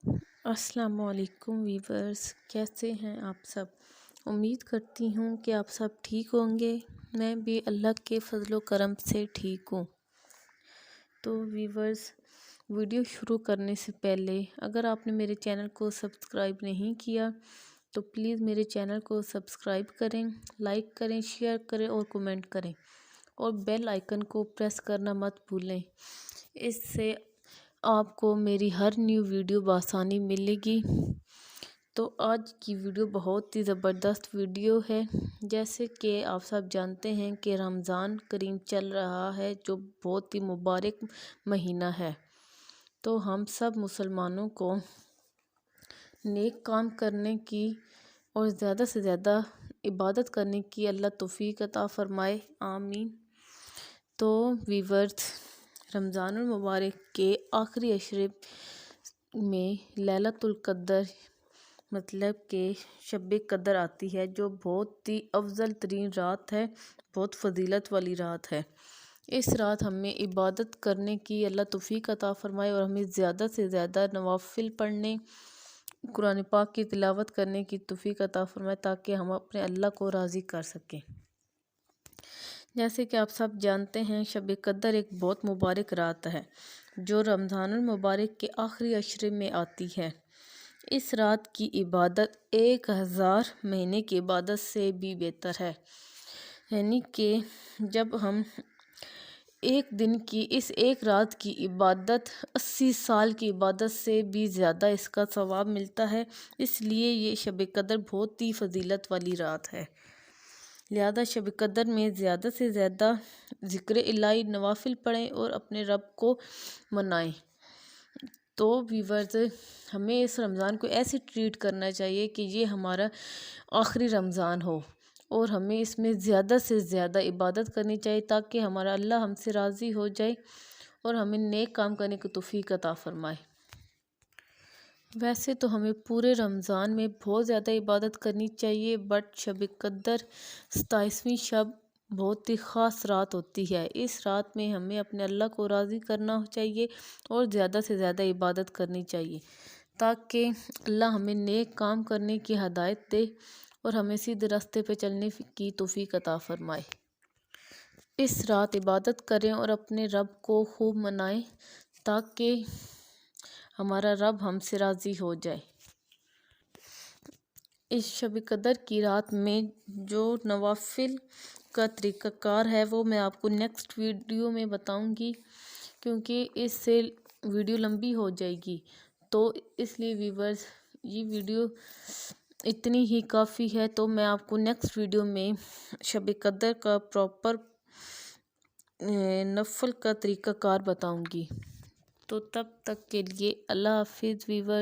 السلام علیکم ویورز، کیسے ہیں آپ سب؟ امید کرتی ہوں کہ آپ سب ٹھیک ہوں گے۔ میں بھی اللہ کے فضل و کرم سے ٹھیک ہوں۔ تو ویورز، ویڈیو شروع کرنے سے پہلے اگر آپ نے میرے چینل کو سبسکرائب نہیں کیا تو پلیز میرے چینل کو سبسکرائب کریں، لائک کریں، شیئر کریں اور کومنٹ کریں، اور بیل آئیکن کو پریس کرنا مت بھولیں۔ اس سے آپ کو میری ہر نیو ویڈیو بآسانی ملے گی۔ تو آج کی ویڈیو بہت ہی زبردست ویڈیو ہے۔ جیسے کہ آپ سب جانتے ہیں کہ رمضان کریم چل رہا ہے، جو بہت ہی مبارک مہینہ ہے۔ تو ہم سب مسلمانوں کو نیک کام کرنے کی اور زیادہ سے زیادہ عبادت کرنے کی اللہ توفیق عطا فرمائے، آمین۔ تو ویورز، رمضان المبارک کے آخری عشرے میں لیلۃ القدر مطلب کہ شب قدر آتی ہے، جو بہت ہی افضل ترین رات ہے، بہت فضیلت والی رات ہے۔ اس رات ہمیں عبادت کرنے کی اللہ توفیق عطا فرمائے اور ہمیں زیادہ سے زیادہ نوافل پڑھنے، قرآن پاک کی تلاوت کرنے کی توفیق عطا فرمائے، تاکہ ہم اپنے اللہ کو راضی کر سکیں۔ جیسے کہ آپ سب جانتے ہیں، شب قدر ایک بہت مبارک رات ہے، جو رمضان المبارک کے آخری عشرے میں آتی ہے۔ اس رات کی عبادت 1000 مہینے کی عبادت سے بھی بہتر ہے، یعنی کہ جب ہم ایک دن کی اس ایک رات کی عبادت 80 سال کی عبادت سے بھی زیادہ اس کا ثواب ملتا ہے۔ اس لیے یہ شب قدر بہت ہی فضیلت والی رات ہے۔ لہذا شب قدر میں زیادہ سے زیادہ ذکر الہی، نوافل پڑھیں اور اپنے رب کو منائیں۔ تو ویورز، ہمیں اس رمضان کو ایسے ٹریٹ کرنا چاہیے کہ یہ ہمارا آخری رمضان ہو، اور ہمیں اس میں زیادہ سے زیادہ عبادت کرنی چاہیے، تاکہ ہمارا اللہ ہم سے راضی ہو جائے اور ہمیں نیک کام کرنے کی توفیق عطا فرمائے۔ ویسے تو ہمیں پورے رمضان میں بہت زیادہ عبادت کرنی چاہیے، بٹ شب قدر 27ویں شب بہت ہی خاص رات ہوتی ہے۔ اس رات میں ہمیں اپنے اللہ کو راضی کرنا چاہیے اور زیادہ سے زیادہ عبادت کرنی چاہیے، تاکہ اللہ ہمیں نیک کام کرنے کی ہدایت دے اور ہمیں سیدھے راستے پہ چلنے کی توفیق عطا فرمائے۔ اس رات عبادت کریں اور اپنے رب کو خوب منائیں، تاکہ ہمارا رب ہم سے راضی ہو جائے۔ اس شب قدر کی رات میں جو نوافل کا طریقہ کار ہے، وہ میں آپ کو نیکسٹ ویڈیو میں بتاؤں گی، کیونکہ اس سے ویڈیو لمبی ہو جائے گی۔ تو اس لیے ویورز، یہ ویڈیو اتنی ہی کافی ہے۔ تو میں آپ کو نیکسٹ ویڈیو میں شب قدر کا پراپر نفل کا طریقہ کار بتاؤں گی۔ تو تب تک کے لیے اللہ حافظ ویورز۔